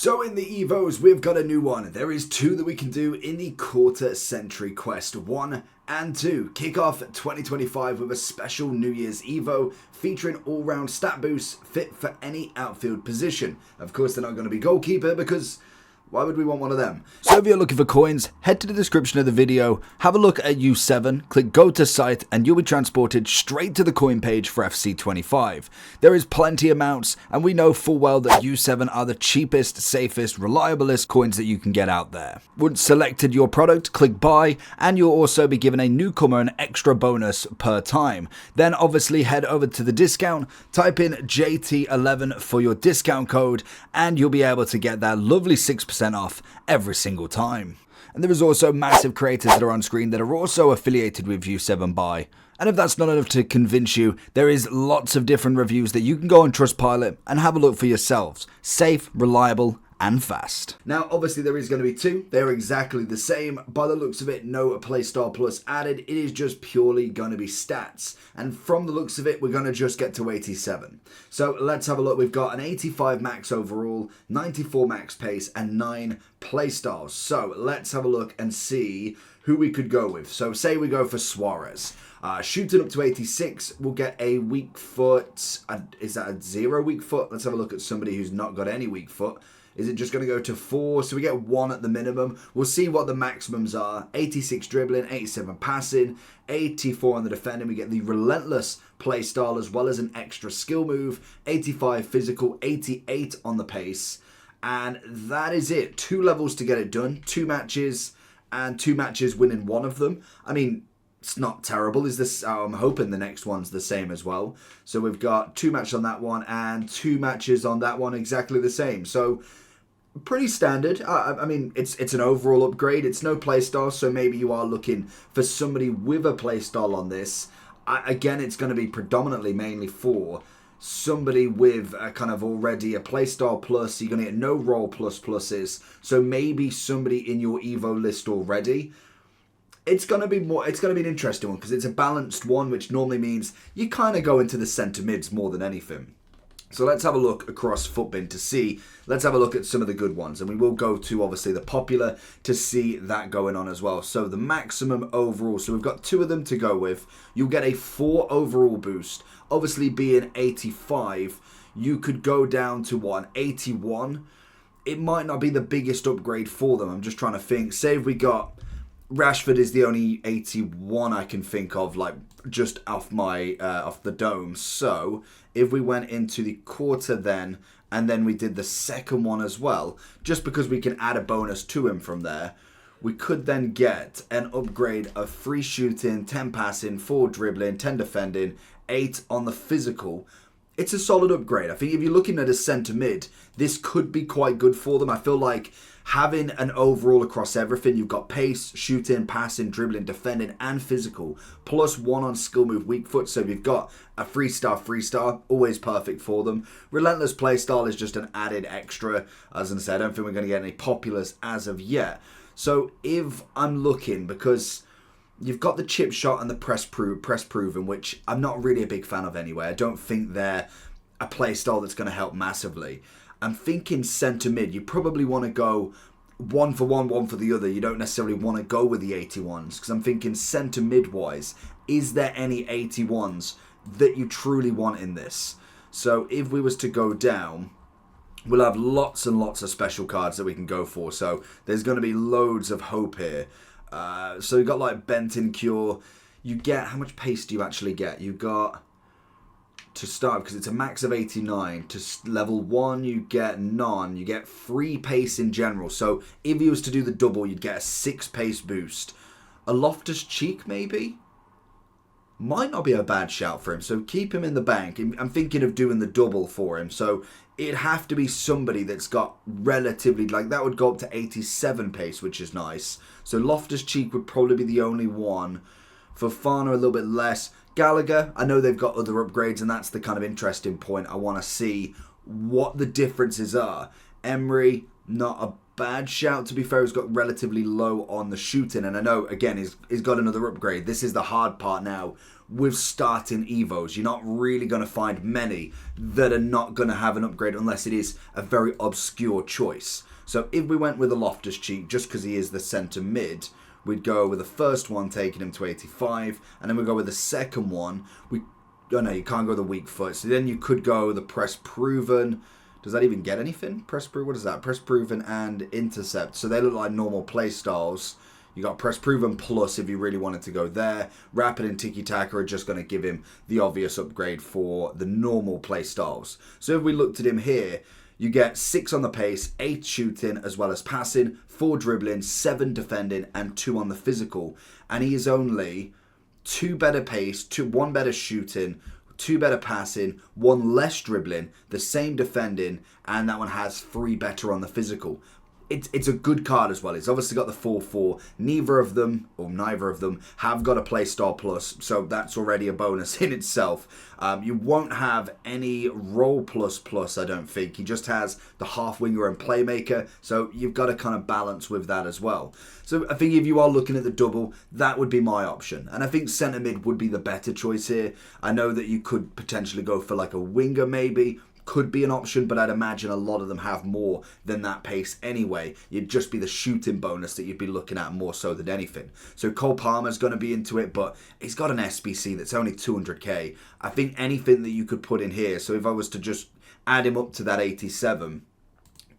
So in the Evos, we've got a new one. There is 2 that we can do in the quarter century quest, 1 and 2. Kick off 2025 with a special New Year's Evo featuring all-round stat boosts fit for any outfield position. Of course, they're not going to be goalkeeper because why would we want one of them? So if you're looking for coins, head to the description of the video, have a look at U7, click go to site, and you'll be transported straight to the coin page for FC25. There is plenty of mounts, and we know full well that U7 are the cheapest, safest, reliablest coins that you can get out there. Once selected your product, click buy, and you'll also be given a newcomer an extra bonus per time. Then obviously head over to the discount, type in JT11 for your discount code, and you'll be able to get that lovely 6% off every single time. And there is also massive creators that are on screen that are also affiliated with U7 Buy. And if that's not enough to convince you, there is lots of different reviews that you can go on Trustpilot and have a look for yourselves. Safe, reliable, and fast. Now obviously there is going to be 2, they're exactly the same. By the looks of it, no Playstyle Plus added, it is just purely going to be stats. And from the looks of it, we're going to just get to 87. So let's have a look. We've got an 85 max overall, 94 max pace, and 9 playstyles. So let's have a look and see who we could go with. So say we go for Suarez. Shooting up to 86, we'll get a weak foot. Is that a 0 weak foot? Let's have a look at somebody who's not got any weak foot. Is it just going to go to 4? So we get 1 at the minimum. We'll see what the maximums are. 86 dribbling, 87 passing, 84 on the defending. We get the relentless play style as well as an extra skill move. 85 physical, 88 on the pace. And that is it. 2 levels to get it done. 2 matches and 2 matches winning 1 of them. I mean, it's not terrible. Is this? I'm hoping the next one's the same as well. So we've got 2 matches on that one and 2 matches on that one exactly the same. So pretty standard. I mean, it's an overall upgrade. It's no playstyle, so maybe you are looking for somebody with a playstyle on this. Again, it's going to be predominantly mainly for somebody with a kind of already a playstyle plus. You're going to get no role pluses. So maybe somebody in your Evo list already. It's going to be an interesting one because it's a balanced one, which normally means you kind of go into the centre mids more than anything. So let's have a look across Footbin to see. Let's have a look at some of the good ones. And we will go to, obviously, the popular to see that going on as well. So the maximum overall. So we've got 2 of them to go with. You'll get a 4 overall boost. Obviously, being 85, you could go down to, what, 81? It might not be the biggest upgrade for them. I'm just trying to think. Say if we got... Rashford is the only 81 I can think of, like, just off the dome. So if we went into the quarter then, and then we did the second one as well, just because we can add a bonus to him from there, we could then get an upgrade of 3 shooting, 10 passing, 4 dribbling, 10 defending, 8 on the physical. It's a solid upgrade. I think if you're looking at a centre mid, this could be quite good for them. I feel like having an overall across everything, you've got pace, shooting, passing, dribbling, defending, and physical, plus 1 on skill move, weak foot. So you've got a 3-star, always perfect for them. Relentless playstyle is just an added extra. As I said, I don't think we're going to get any populars as of yet. So if I'm looking, because you've got the chip shot and the press proven, which I'm not really a big fan of anyway. I don't think they're a playstyle that's going to help massively. I'm thinking centre mid. You probably want to go 1 for one, 1 for the other. You don't necessarily want to go with the 81s because I'm thinking centre mid wise, is there any 81s that you truly want in this? So if we was to go down, we'll have lots and lots of special cards that we can go for. So there's going to be loads of hope here. So you've got like Benton Cure. You get, how much pace do you actually get? You got, to start, because it's a max of 89, to level 1 you get none. You get 3 pace in general. So if you was to do the double, you'd get a 6 pace boost. A Loftus-Cheek maybe? Might not be a bad shout for him. So keep him in the bank. I'm thinking of doing the double for him. So it'd have to be somebody that's got relatively, like that would go up to 87 pace, which is nice. So Loftus-Cheek would probably be the only one. Fofana a little bit less. Gallagher, I know they've got other upgrades, and that's the kind of interesting point. I want to see what the differences are. Emery, not a bad shout, to be fair. He's got relatively low on the shooting, and I know, again, he's got another upgrade. This is the hard part now with starting Evos. You're not really going to find many that are not going to have an upgrade unless it is a very obscure choice. So if we went with a Loftus-Cheek, just because he is the centre mid, we'd go with the first one, taking him to 85, and then we go with the second one. Oh no, you can't go the weak foot. So then you could go the press proven. Does that even get anything? Press proven, what is that? Press proven and intercept. So they look like normal play styles. You got press proven plus if you really wanted to go there. Rapid and tiki taka are just going to give him the obvious upgrade for the normal play styles. So if we looked at him here, you get 6 on the pace, 8 shooting as well as passing, 4 dribbling, 7 defending, and 2 on the physical. And he is only 2 better pace, 1 better shooting, 2 better passing, 1 less dribbling, the same defending, and that one has 3 better on the physical. It's a good card as well. It's obviously got the 4-4. Neither of them have got a playstyle plus, so that's already a bonus in itself. You won't have any roll plus, I don't think. He just has the half winger and playmaker, so you've got to kind of balance with that as well. So I think if you are looking at the double, that would be my option. And I think centre mid would be the better choice here. I know that you could potentially go for like a winger maybe. Could be an option, but I'd imagine a lot of them have more than that pace anyway. You'd just be the shooting bonus that you'd be looking at more so than anything. So Cole Palmer's going to be into it, but he's got an SBC that's only 200k. I think anything that you could put in here, so if I was to just add him up to that 87,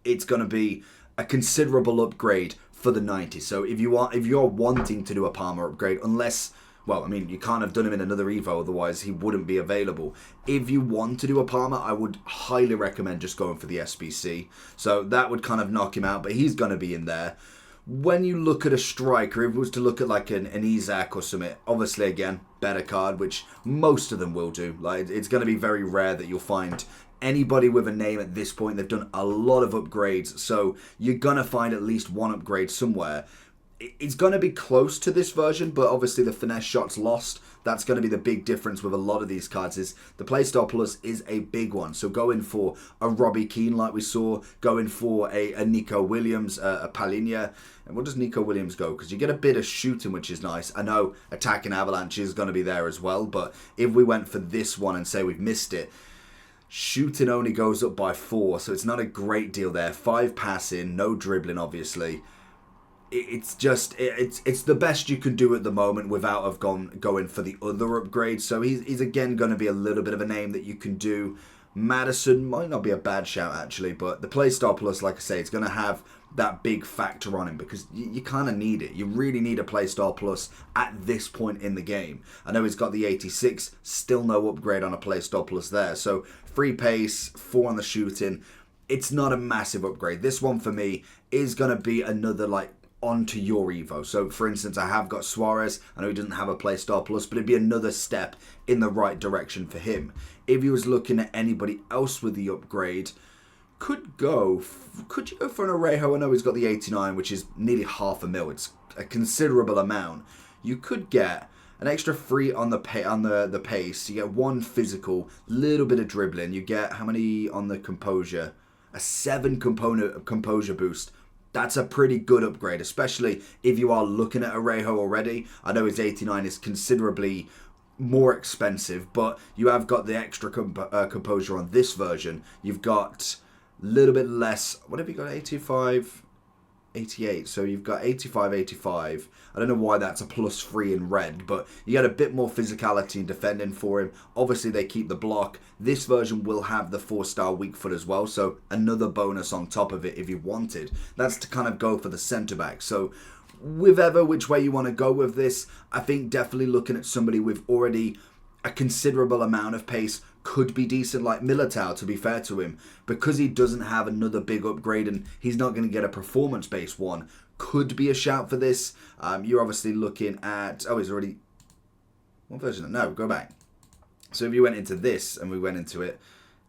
it's going to be a considerable upgrade for the 90. So if you're wanting to do a Palmer upgrade, unless... well, I mean, you can't have done him in another Evo, otherwise he wouldn't be available. If you want to do a Palmer, I would highly recommend just going for the SBC. So that would kind of knock him out, but he's going to be in there. When you look at a striker, if it was to look at like an Isaac or something, obviously, again, better card, which most of them will do. Like, it's going to be very rare that you'll find anybody with a name at this point. They've done a lot of upgrades, so you're going to find at least one upgrade somewhere. It's going to be close to this version, but obviously the finesse shot's lost. That's going to be the big difference with a lot of these cards. Is the Playstyle Plus is a big one. So going for a Robbie Keane like we saw, going for a Nico Williams, a Palinha. And what does Nico Williams go? Because you get a bit of shooting, which is nice. I know attacking Avalanche is going to be there as well, but if we went for this one and say we've missed it, shooting only goes up by 4, so it's not a great deal there. 5 passing, no dribbling, obviously. It's just it's the best you can do at the moment without have going for the other upgrade. So he's again going to be a little bit of a name that you can do. Madison might not be a bad shout actually, but the Playstyle Plus, like I say, it's going to have that big factor on him because you kind of need it. You really need a Playstyle Plus at this point in the game. I know he's got the 86, still no upgrade on a Playstyle Plus there. So 3 pace, 4 on the shooting. It's not a massive upgrade. This one for me is going to be another like onto your Evo. So for instance, I have got Suarez. I know he doesn't have a Playstyle Plus, but it'd be another step in the right direction for him. If he was looking at anybody else with the upgrade, could you go for an Orejo? I know he's got the 89, which is nearly half a mil. It's a considerable amount. You could get an extra 3 on the pace. You get 1 physical, little bit of dribbling. You get how many on the composure? A 7 composure boost. That's a pretty good upgrade, especially if you are looking at Orejo already. I know his 89 is considerably more expensive, but you have got the extra composure on this version. You've got a little bit less. What have you got? 85, 88. So you've got 85, 85. I don't know why that's a +3 in red, but you get a bit more physicality and defending for him. Obviously, they keep the block. This version will have the 4-star weak foot as well, so another bonus on top of it if you wanted. That's to kind of go for the centre back. So which way you want to go with this, I think definitely looking at somebody with already a considerable amount of pace could be decent, like Militao, to be fair to him, because he doesn't have another big upgrade and he's not going to get a performance-based one. Could be a shout for this. You're obviously looking at... oh, he's already... what version? No, go back. So if you went into this and we went into it,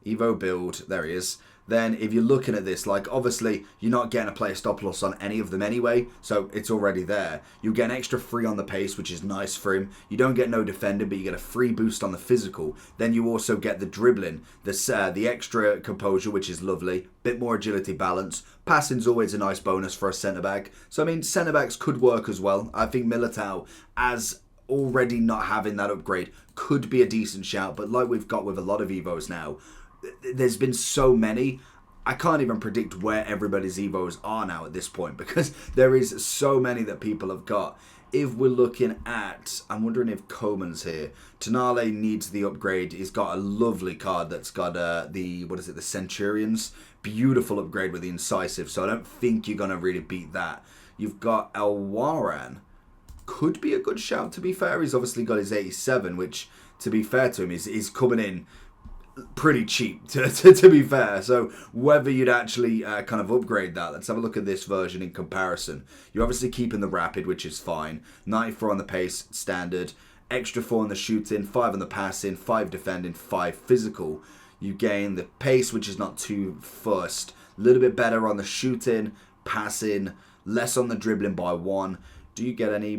Evo build, there he is. then if you're looking at this, like obviously you're not getting a player stop loss on any of them anyway, so it's already there. You get an extra free on the pace, which is nice for him. You don't get no defending, but you get a free boost on the physical. Then you also get the dribbling, the extra composure, which is lovely. Bit more agility, balance. Passing's always a nice bonus for a centre-back. So I mean, centre-backs could work as well. I think Militao, as already not having that upgrade, could be a decent shout, but like we've got with a lot of Evos now, there's been so many, I can't even predict where everybody's Evos are now at this point, because there is so many that people have got. If we're looking at, I'm wondering if Coman's here. Tonale needs the upgrade. He's got a lovely card that's got the Centurions. Beautiful upgrade with the Incisive, so I don't think you're going to really beat that. You've got Elwaran. Could be a good shout, to be fair. He's obviously got his 87, which, to be fair to him, is coming in pretty cheap, to be fair. So whether you'd actually kind of upgrade that, let's have a look at this version in comparison. You're obviously keeping the rapid, which is fine. 94 on the pace, standard. Extra 4 on the shooting, 5 on the passing, 5 defending, 5 physical. You gain the pace, which is not too fussed. A little bit better on the shooting, passing, less on the dribbling by 1. Do you get any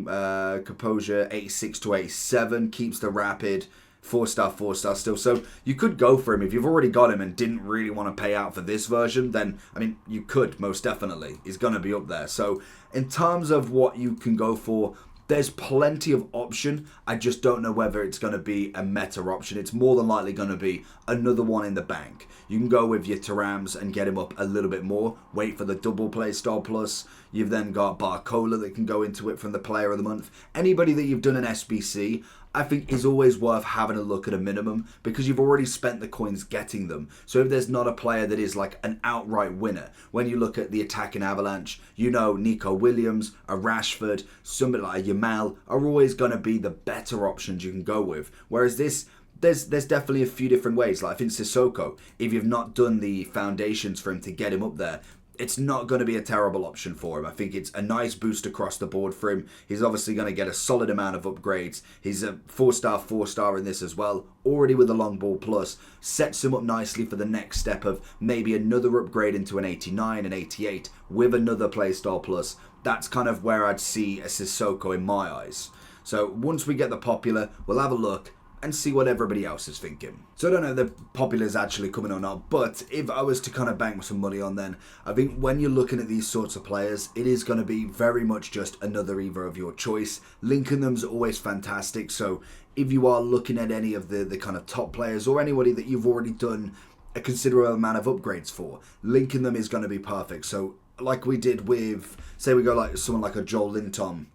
composure? 86 to 87, keeps the rapid. 4-star, 4-star still. So you could go for him. If you've already got him and didn't really want to pay out for this version, then, I mean, you could, most definitely. He's going to be up there. So in terms of what you can go for, there's plenty of option. I just don't know whether it's going to be a meta option. It's more than likely going to be another one in the bank. You can go with your Tarams and get him up a little bit more. Wait for the double play star plus. You've then got Barcola that can go into it from the player of the month. Anybody that you've done an SBC, I think is always worth having a look at a minimum, because you've already spent the coins getting them. So if there's not a player that is like an outright winner, when you look at the attacking Avalanche, you know Nico Williams, a Rashford, somebody like a Yamal are always going to be the better options you can go with. Whereas this, there's definitely a few different ways. Like I think Sissoko, if you've not done the foundations for him to get him up there, it's not going to be a terrible option for him. I think it's a nice boost across the board for him. He's obviously going to get a solid amount of upgrades. He's a 4-star, 4-star in this as well. Already with a long ball plus. Sets him up nicely for the next step of maybe another upgrade into an 89, an 88 with another playstyle plus. That's kind of where I'd see a Sissoko in my eyes. So once we get the popular, we'll have a look and see what everybody else is thinking. So I don't know if the popular is actually coming or not, but if I was to kind of bank some money on, then I think when you're looking at these sorts of players, it is going to be very much just another Evo of your choice. Linking them's always fantastic, so if you are looking at any of the kind of top players or anybody that you've already done a considerable amount of upgrades for, linking them is going to be perfect. So like we did with, say we go like someone like a Joel Linton,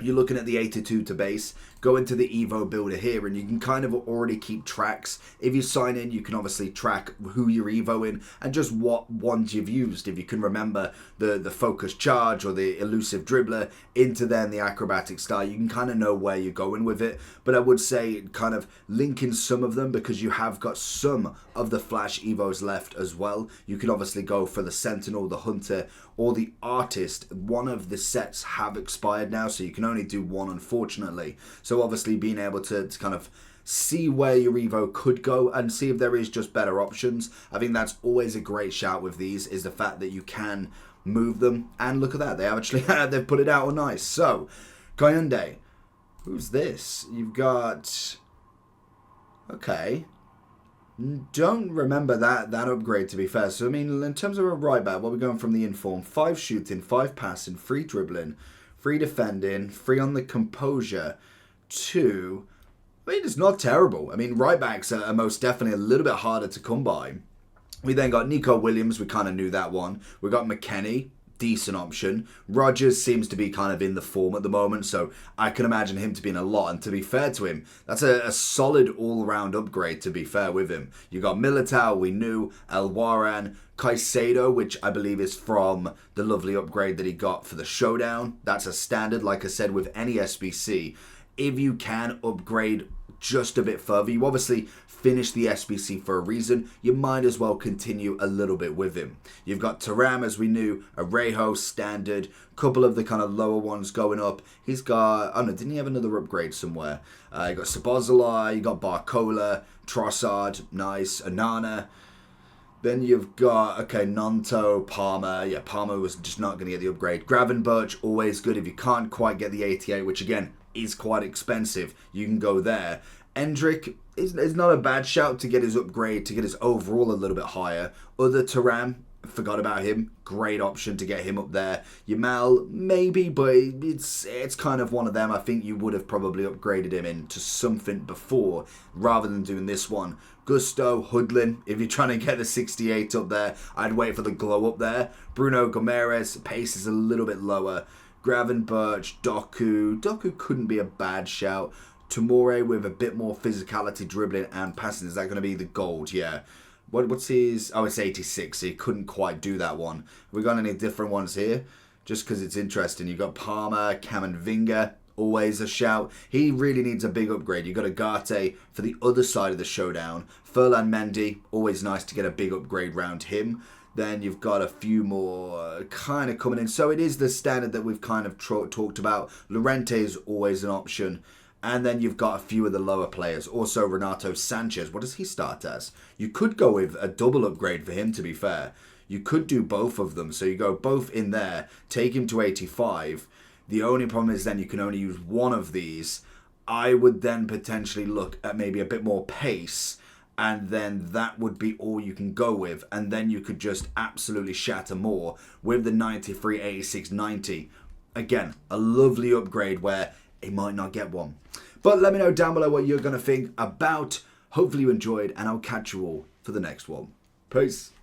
you're looking at the 82 to base, go into the Evo builder here, and you can kind of already keep tracks. If you sign in, you can obviously track who you're Evoing and just what ones you've used. If you can remember the focused charge or the elusive dribbler into then the acrobatic star, you can kind of know where you're going with it. But I would say kind of linking some of them, because you have got some of the flash Evos left as well. You can obviously go for the Sentinel, the Hunter, or the Artist. One of the sets have expired now, so you can only do one, unfortunately. So obviously being able to kind of see where your Evo could go and see if there is just better options. I think that's always a great shout with these, is the fact that you can move them. And look at that, they actually they've put it out all nice. So Kayunde, who's this? You've got, okay, don't remember that upgrade, to be fair. So I mean, in terms of a right back, what we're going from the inform: 5 shooting, 5 passing, 3 dribbling, 3 defending, 3 on the composure, 2. I mean, it's not terrible. I mean, right backs are most definitely a little bit harder to come by. We then got Nico Williams. We kind of knew that one. We got McKennie, decent option. Rogers seems to be kind of in the form at the moment, so I can imagine him to be in a lot. And to be fair to him, that's a solid all-round upgrade, to be fair with him. You got Militao, we knew, Elwaran, Caicedo, which I believe is from the lovely upgrade that he got for the Showdown. That's a standard, like I said, with any SBC. If you can upgrade just a bit further, you obviously finish the SBC for a reason, you might as well continue a little bit with him. You've got Taram, as we knew, Arejo, standard, couple of the kind of lower ones going up. He's got, oh no, didn't he have another upgrade somewhere? You got Sabozala, you got Barcola, Trossard, nice, Anana. Then you've got, okay, Nonto, Palmer. Yeah, Palmer was just not going to get the upgrade. Gravenberch, always good. If you can't quite get the 88, which again is quite expensive, you can go there. Endrick is not a bad shout to get his upgrade, to get his overall a little bit higher. Other Taram, forgot about him. Great option to get him up there. Yamal, maybe, but it's kind of one of them. I think you would have probably upgraded him into something before rather than doing this one. Gusto, Hoodlin, if you're trying to get the 68 up there, I'd wait for the glow up there. Bruno Gomes, pace is a little bit lower. Gravenberch, Doku. Doku couldn't be a bad shout. Tomore with a bit more physicality, dribbling and passing. Is that going to be the gold? Yeah. What's his... Oh, it's 86, so he couldn't quite do that one. We got any different ones here? Just because it's interesting. You've got Palmer, Camavinga, always a shout. He really needs a big upgrade. You've got Agate for the other side of the showdown. Furlan Mendy, always nice to get a big upgrade round him. Then you've got a few more kind of coming in. So it is the standard that we've kind of talked about. Llorente is always an option. And then you've got a few of the lower players. Also, Renato Sanchez. What does he start as? You could go with a double upgrade for him, to be fair. You could do both of them. So you go both in there, take him to 85. The only problem is then you can only use one of these. I would then potentially look at maybe a bit more pace. And then that would be all you can go with. And then you could just absolutely shatter more with the 93, 86, 90. Again, a lovely upgrade where he might not get one. But let me know down below what you're going to think about. Hopefully you enjoyed, and I'll catch you all for the next one. Peace.